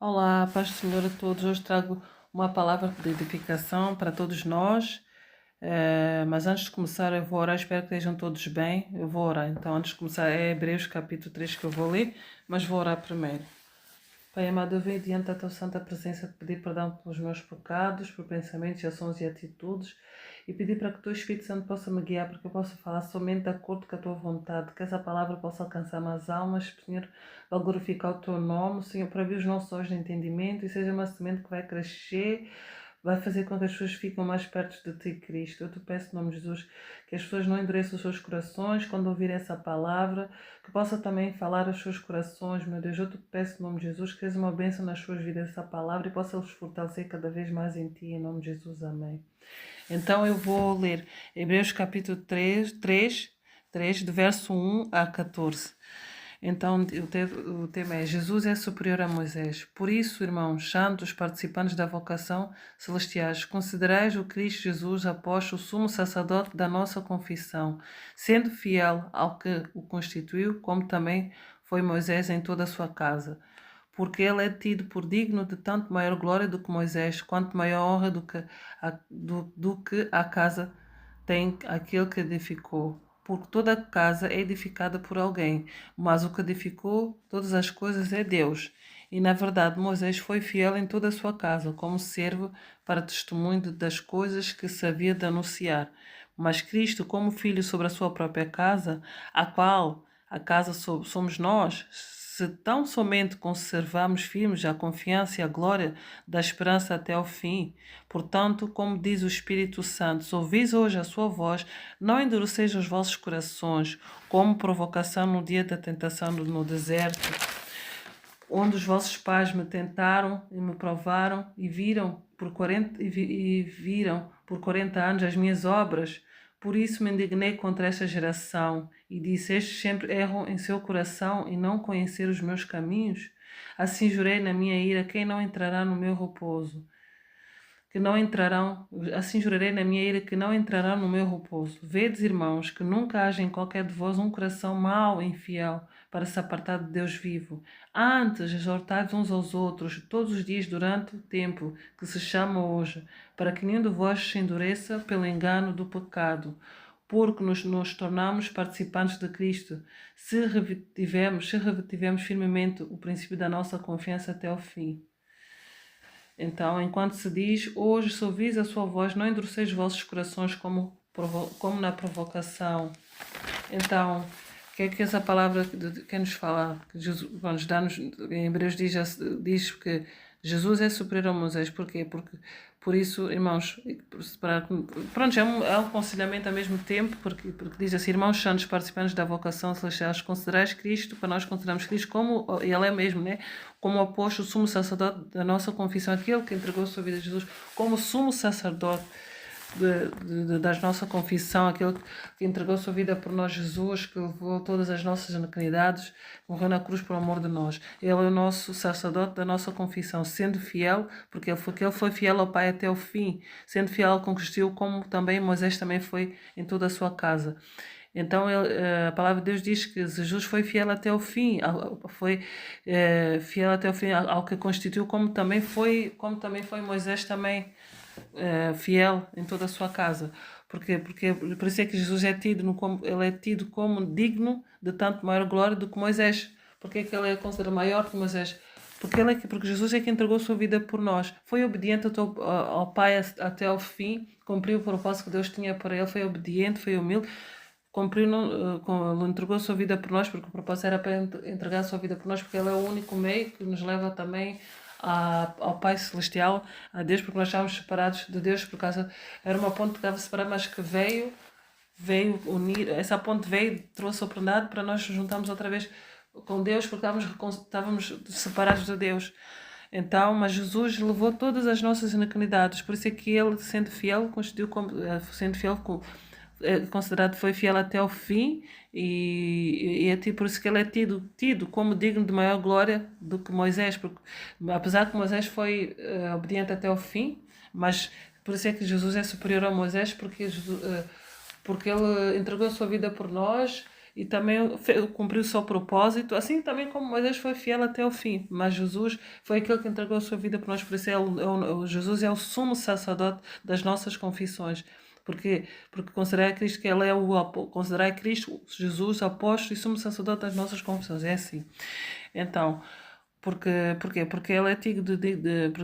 Olá, paz do Senhor a todos. Hoje trago uma palavra de edificação para todos nós. Mas antes de começar, eu vou orar. Espero que estejam todos bem. Eu vou orar. Então, antes de começar, é Hebreus capítulo 3 que eu vou ler, mas vou orar primeiro. Pai amado, eu venho diante da tua santa presença de pedir perdão pelos meus pecados, por pensamentos, ações e atitudes, e pedir para que o teu Espírito Santo possa me guiar, para que eu possa falar somente de acordo com a tua vontade, que essa palavra possa alcançar mais almas, Senhor, para glorificar o teu nome, Senhor, para abrir os nossos olhos de entendimento e seja uma semente que vai crescer, vai fazer com que as pessoas fiquem mais perto de ti, Cristo. Eu te peço, em nome de Jesus, que as pessoas não endureçam os seus corações quando ouvirem essa palavra, que possa também falar aos seus corações, meu Deus. Eu te peço, em nome de Jesus, que seja uma bênção nas suas vidas essa palavra e possa os fortalecer cada vez mais em ti, em nome de Jesus. Amém. Então eu vou ler Hebreus capítulo 3 do verso 1 a 14. Então, o tema é: Jesus é superior a Moisés. Por isso, irmãos santos, participantes da vocação celestiais, considerais o Cristo Jesus apóstolo, sumo sacerdote da nossa confissão, sendo fiel ao que o constituiu, como também foi Moisés em toda a sua casa. Porque ele é tido por digno de tanto maior glória do que Moisés, quanto maior honra do que a casa tem aquele que edificou. Porque toda a casa é edificada por alguém, mas o que edificou todas as coisas é Deus. E na verdade Moisés foi fiel em toda a sua casa, como servo para testemunho das coisas que se havia de anunciar. Mas Cristo, como filho sobre a sua própria casa, a qual a casa somos nós, se tão somente conservamos firmes a confiança e a glória da esperança até ao fim. Portanto, como diz o Espírito Santo, se ouvis hoje a sua voz, não endureceis os vossos corações, como provocação no dia da tentação no deserto, onde os vossos pais me tentaram e me provaram e viram por 40 anos as minhas obras. Por isso me indignei contra esta geração e disse: estes sempre erram em seu coração e não conhecer os meus caminhos. Assim jurei na minha ira: quem não entrará no meu repouso? Que não entrarão, assim jurarei na minha ira que não entrarão no meu repouso. Vedes, irmãos, que nunca haja em qualquer de vós um coração mau e infiel para se apartar de Deus vivo. Antes, exortai-vos uns aos outros todos os dias durante o tempo que se chama hoje, para que nenhum de vós se endureça pelo engano do pecado, porque nos tornamos participantes de Cristo, se retivermos firmemente o princípio da nossa confiança até ao fim. Então, enquanto se diz: hoje, se ouvis a sua voz, não endureceis os vossos corações como na provocação. Então, o que é que essa palavra quer nos falar? Que Jesus, dá-nos, em Hebreus diz que Jesus é superior a Moisés. Porquê? Porque, por isso, irmãos, pronto, é um aconselhamento ao mesmo tempo, porque diz assim: irmãos santos, participantes da vocação celestial, considerais Cristo, para nós consideramos Cristo como, ele é mesmo, né? Como apóstolo, sumo sacerdote da nossa confissão, aquele que entregou a sua vida a Jesus, como sumo sacerdote da nossa confissão, aquele que entregou a sua vida por nós, Jesus, que levou todas as nossas iniquidades, morreu na cruz por amor de nós. Ele é o nosso sacerdote da nossa confissão, sendo fiel, porque ele foi fiel ao Pai até o fim, sendo fiel ao conquistou, como também Moisés também foi em toda a sua casa. Então a palavra de Deus diz que Jesus foi fiel até o fim, foi fiel até o fim ao que constituiu, como também foi Moisés também fiel em toda a sua casa. Porque por isso é que Jesus ele é tido como digno de tanto maior glória do que Moisés. Porque é que ele é considerado maior que Moisés? Porque Jesus é que entregou a sua vida por nós. Foi obediente ao Pai até ao fim, cumpriu o propósito que Deus tinha para ele, foi obediente, foi humilde, cumpriu, entregou a sua vida por nós, porque o propósito era para entregar a sua vida por nós, porque ele é o único meio que nos leva também ao Pai Celestial, a Deus, porque nós estávamos separados de Deus por causa, era uma ponte que estava separada, mas que veio unir, essa ponte trouxe a oportunidade para nós nos juntarmos outra vez com Deus, porque estávamos separados de Deus. Então, mas Jesus levou todas as nossas iniquidades, por isso é que ele, sendo fiel, considerado foi fiel até ao fim e é por isso que ele é tido como digno de maior glória do que Moisés, porque apesar que Moisés foi obediente até ao fim, mas por isso é que Jesus é superior a Moisés, porque ele entregou a sua vida por nós e também cumpriu o seu propósito, assim também como Moisés foi fiel até o fim. Mas Jesus foi aquele que entregou a sua vida por nós, por isso Jesus é o sumo sacerdote das nossas confissões. Porque considerar Cristo que ele é considerar Cristo Jesus apóstolo e sumo sacerdote das nossas confissões. É assim. Então, porquê? Porque ele é tido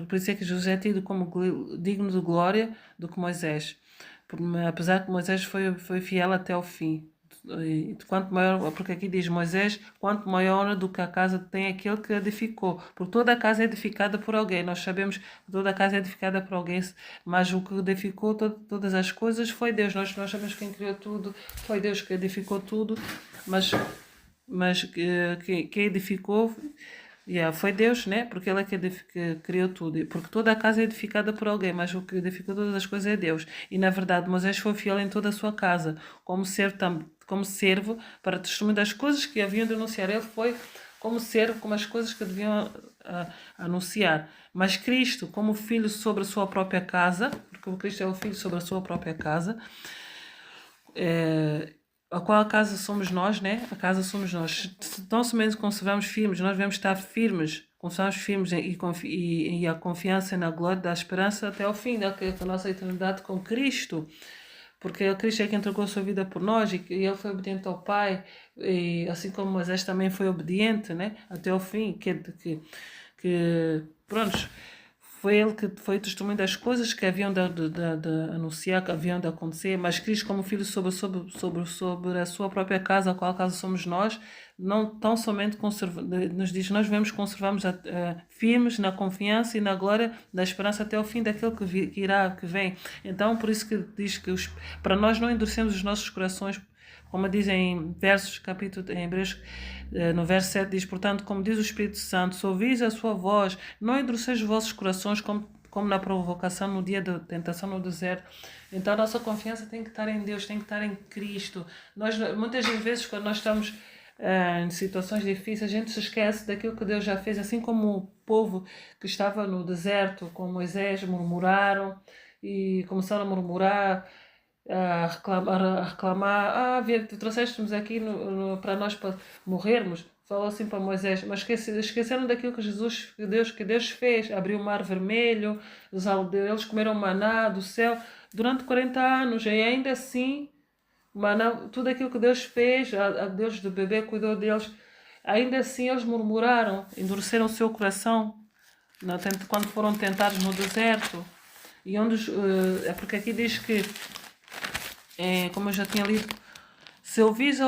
por isso é que Jesus é tido como digno de glória do que Moisés. Apesar que Moisés foi fiel até o fim. Quanto maior, porque aqui diz Moisés, quanto maior honra do que a casa tem aquele que edificou. Porque toda a casa é edificada por alguém. Nós sabemos que toda a casa é edificada por alguém, mas o que edificou todas as coisas foi Deus. Nós sabemos quem criou tudo, foi Deus que edificou tudo, mas quem edificou foi Deus, né? Porque Ele é que criou tudo. Porque toda a casa é edificada por alguém, mas o que edificou todas as coisas é Deus. E na verdade, Moisés foi fiel em toda a sua casa, como servo para testemunho das coisas que haviam de anunciar. Ele foi como servo, como as coisas que deviam anunciar. Mas Cristo, como filho sobre a sua própria casa, porque o Cristo é o filho sobre a sua própria casa, a qual a casa somos nós, né? A casa somos nós. Se tão somente conservamos firmes, nós devemos estar firmes, conservamos firmes e a confiança na glória da esperança até ao fim da nossa eternidade com Cristo. Porque Cristo é que entregou a sua vida por nós e ele foi obediente ao Pai, e assim como Moisés também foi obediente, né? Até ao fim, pronto, foi ele que foi testemunho das coisas que haviam de anunciar, que haviam de acontecer, mas Cristo como filho sobre a sua própria casa, a qual casa somos nós, não tão somente nos diz, nós devemos conservarmos firmes na confiança e na glória da esperança até o fim daquele que vem. Então, por isso que diz que para nós não endurecemos os nossos corações, como dizem versos, capítulo em Hebreus, no verso 7 diz, portanto, como diz o Espírito Santo, se ouvis a sua voz, não endureceis os vossos corações como na provocação no dia da tentação no deserto. Então a nossa confiança tem que estar em Deus, tem que estar em Cristo. Muitas vezes, quando nós estamos em situações difíceis, a gente se esquece daquilo que Deus já fez, assim como o povo que estava no deserto com Moisés murmuraram e começaram a murmurar, a reclamar, trouxeste-nos aqui para nós para morrermos. Falou assim para Moisés, mas esqueceram daquilo que Deus fez. Abriu o mar vermelho, eles comeram maná do céu durante 40 anos e ainda assim, maná, tudo aquilo que Deus fez, a Deus do bebê cuidou deles, ainda assim eles murmuraram, endureceram o seu coração quando foram tentados no deserto. E é porque aqui diz que como eu já tinha lido, se ouvis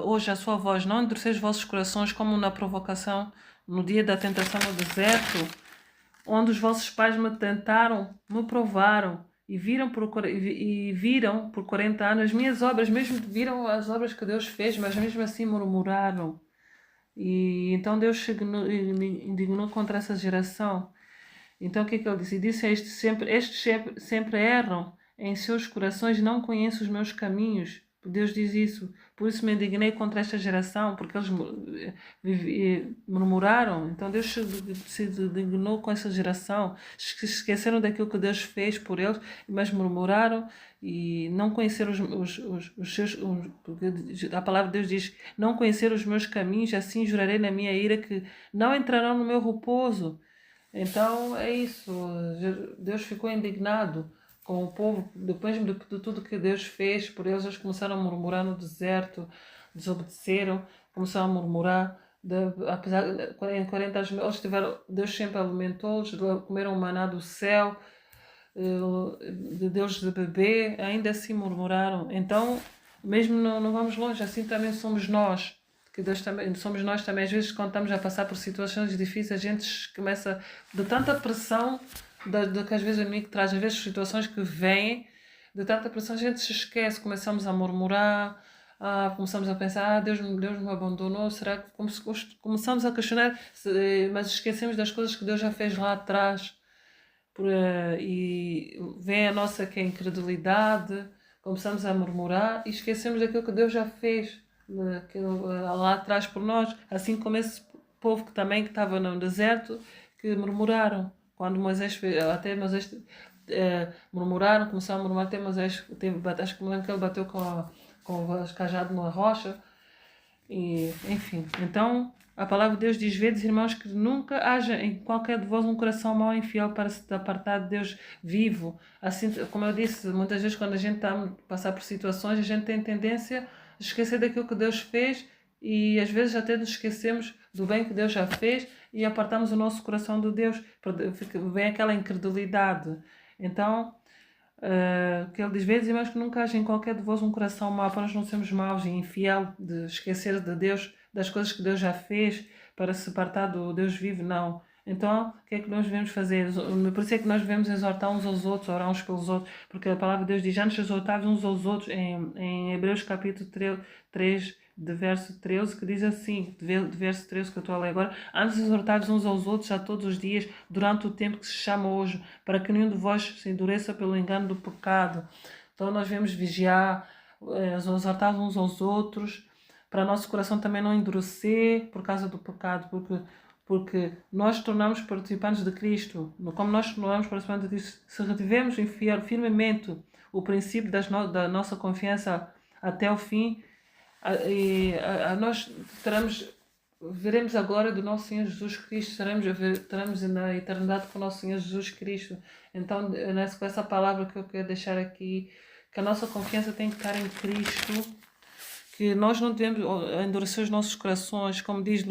hoje a sua voz, não endureceis os vossos corações como na provocação, no dia da tentação no deserto, onde os vossos pais me tentaram, me provaram e viram por 40 anos as minhas obras, mesmo viram as obras que Deus fez, mas mesmo assim murmuraram. E então Deus se indignou contra essa geração. Então o que é que ele disse? E disse estes sempre erram em seus corações, não conhecem os meus caminhos. Deus diz isso. Por isso me indignei contra esta geração, porque eles murmuraram. Então Deus se indignou com essa geração. Esqueceram daquilo que Deus fez por eles, mas murmuraram e não conheceram os seus... Porque a palavra de Deus diz, não conhecer os meus caminhos, assim jurarei na minha ira que não entrarão no meu repouso. Então é isso, Deus ficou indignado com o povo, depois de tudo que Deus fez por eles, eles começaram a murmurar no deserto, desobedeceram, começaram a murmurar, apesar em 40 anos eles Deus sempre alimentou-los, comeram o maná do céu, de Deus de bebê, ainda assim murmuraram. Então, mesmo não vamos longe, assim também somos nós. Que Deus também, somos nós também, às vezes quando estamos a passar por situações difíceis, a gente começa, de tanta pressão que às vezes o inimigo traz, às vezes situações que vêm, de tanta pressão a gente se esquece, começamos a murmurar, começamos a pensar, Deus me abandonou, será que começamos a questionar, mas esquecemos das coisas que Deus já fez lá atrás, e vem a nossa incredulidade, começamos a murmurar e esquecemos daquilo que Deus já fez lá atrás por nós, assim como esse povo que estava no deserto, que murmuraram quando Moisés murmuraram, começaram a murmurar, até Moisés acho que me lembro que ele bateu com o cajado na rocha. E, enfim, então a palavra de Deus diz: vedes, irmãos, que nunca haja em qualquer de vós um coração mau e infiel para se apartar de Deus vivo. Assim, como eu disse, muitas vezes quando a gente está a passar por situações, a gente tem tendência a esquecer daquilo que Deus fez e às vezes até nos esquecemos do bem que Deus já fez e apartamos o nosso coração de Deus. Vem aquela incredulidade. Então, que ele diz: vedes, irmãos, que nunca haja em qualquer de vós um coração mau, para nós não sermos maus e infiel, de esquecer de Deus, das coisas que Deus já fez, para se apartar do Deus vivo, não. Então, o que é que nós devemos fazer? Por isso é que nós devemos exortar uns aos outros, orar uns pelos outros, porque a palavra de Deus diz: já nos exortáveis uns aos outros, em Hebreus capítulo 3, de verso 13, que diz assim, de verso 13 que eu estou a ler agora: antes exortados uns aos outros a todos os dias, durante o tempo que se chama hoje, para que nenhum de vós se endureça pelo engano do pecado. Então nós devemos vigiar, exortar uns aos outros, para nosso coração também não endurecer por causa do pecado, porque nós tornamos participantes de Cristo. Como nós tornamos participantes de Cristo, se retivemos firmemente o princípio da nossa confiança até o fim, nós veremos a glória do nosso Senhor Jesus Cristo, estaremos na eternidade com o nosso Senhor Jesus Cristo. Então, com essa palavra que eu quero deixar aqui, que a nossa confiança tem que estar em Cristo, que nós não devemos endurecer os nossos corações, como diz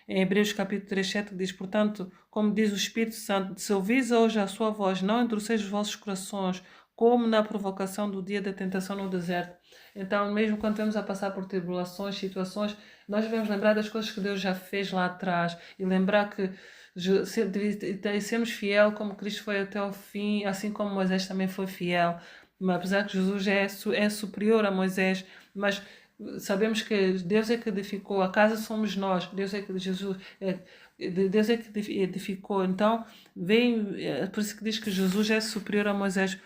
em Hebreus capítulo 3, 7, que diz: portanto, como diz o Espírito Santo, se ouvis hoje a sua voz, não endureceis os vossos corações, como na provocação do dia da tentação no deserto. Então, mesmo quando estamos a passar por tribulações, situações, nós devemos lembrar das coisas que Deus já fez lá atrás e lembrar que sermos fiel como Cristo foi até o fim, assim como Moisés também foi fiel. Mas, apesar que Jesus é superior a Moisés, mas sabemos que Deus é que edificou, a casa somos nós, Deus é que edificou. Então, por isso que diz que Jesus é superior a Moisés,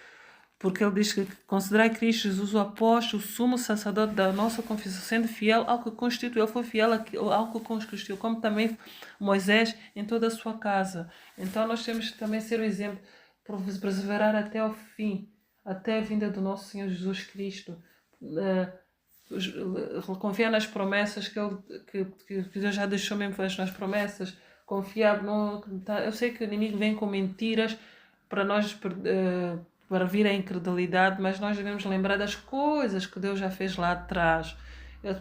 porque ele diz que considerai Cristo Jesus o apóstolo, o sumo sacerdote da nossa confissão, sendo fiel ao que constituiu. Ele foi fiel ao que constituiu, como também Moisés em toda a sua casa. Então nós temos que também ser o exemplo, perseverar até ao fim, até a vinda do nosso Senhor Jesus Cristo. Confiar nas promessas que Deus já deixou mesmo nas promessas. Confiar eu sei que o inimigo vem com mentiras para nós para vir a incredulidade, mas nós devemos lembrar das coisas que Deus já fez lá atrás.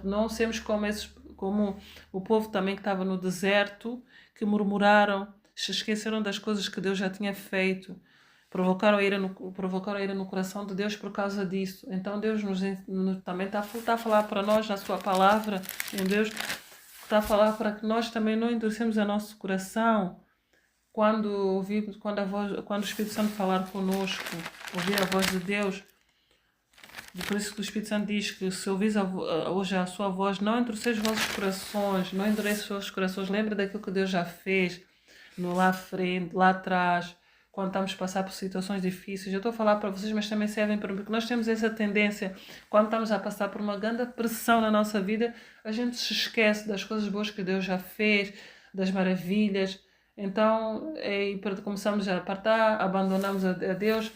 Não sermos como o povo também que estava no deserto, que murmuraram, se esqueceram das coisas que Deus já tinha feito, provocaram a ira no coração de Deus por causa disso. Então Deus também está a falar para nós na sua palavra, em Deus está a falar para que nós também não endurecemos o nosso coração quando o Espírito Santo falar conosco, ouvir a voz de Deus. Por isso que o Espírito Santo diz que se ouvis hoje a sua voz, não endureceis os vossos corações, não endureçais os vossos corações. Lembra daquilo que Deus já fez lá à frente, lá atrás, quando estamos a passar por situações difíceis. Eu estou a falar para vocês, mas também servem para mim, porque nós temos essa tendência, quando estamos a passar por uma grande pressão na nossa vida, a gente se esquece das coisas boas que Deus já fez, das maravilhas. Então, começamos a apartar, abandonamos a Deus,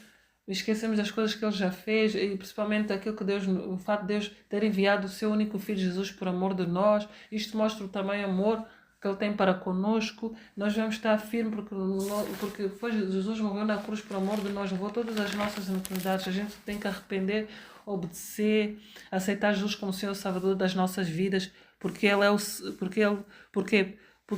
esquecemos das coisas que Ele já fez e principalmente aquilo que o fato de Deus ter enviado o seu único Filho Jesus por amor de nós. Isto mostra também o amor que Ele tem para conosco. Nós devemos estar firmes porque Jesus morreu na cruz por amor de nós, levou todas as nossas iniquidades. A gente tem que arrepender, obedecer, aceitar Jesus como Senhor Salvador das nossas vidas, porque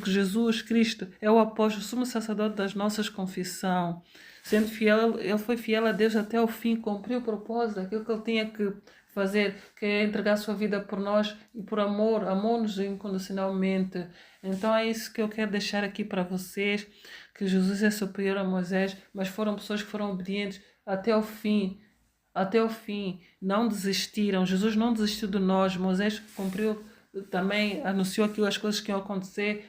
Jesus Cristo é o apóstolo, sumo sacerdote das nossas confissões. Sendo fiel, ele foi fiel a Deus até o fim, cumpriu o propósito daquilo que ele tinha que fazer, que é entregar a sua vida por nós e por amor, amou-nos incondicionalmente. Então é isso que eu quero deixar aqui para vocês, que Jesus é superior a Moisés, mas foram pessoas que foram obedientes até o fim, não desistiram. Jesus não desistiu de nós. Moisés cumpriu, também anunciou as coisas que iam acontecer,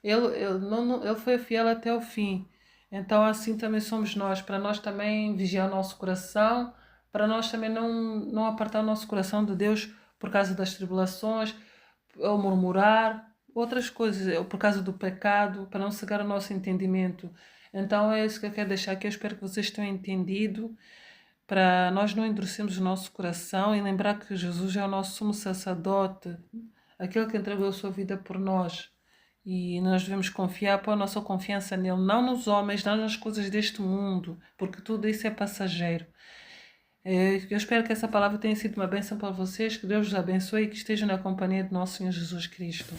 ele foi fiel até o fim. Então assim também somos nós, para nós também vigiar o nosso coração, para nós também não apartar o nosso coração de Deus por causa das tribulações, ou murmurar, outras coisas, ou por causa do pecado, para não cegar o nosso entendimento. Então é isso que eu quero deixar aqui. Eu espero que vocês tenham entendido. para nós não endurecermos o nosso coração e lembrar que Jesus é o nosso sumo sacerdote, aquele que entregou a sua vida por nós. E nós devemos confiar, pôr a nossa confiança nele, não nos homens, não nas coisas deste mundo, porque tudo isso é passageiro. Eu espero que essa palavra tenha sido uma bênção para vocês, que Deus os abençoe e que estejam na companhia de nosso Senhor Jesus Cristo.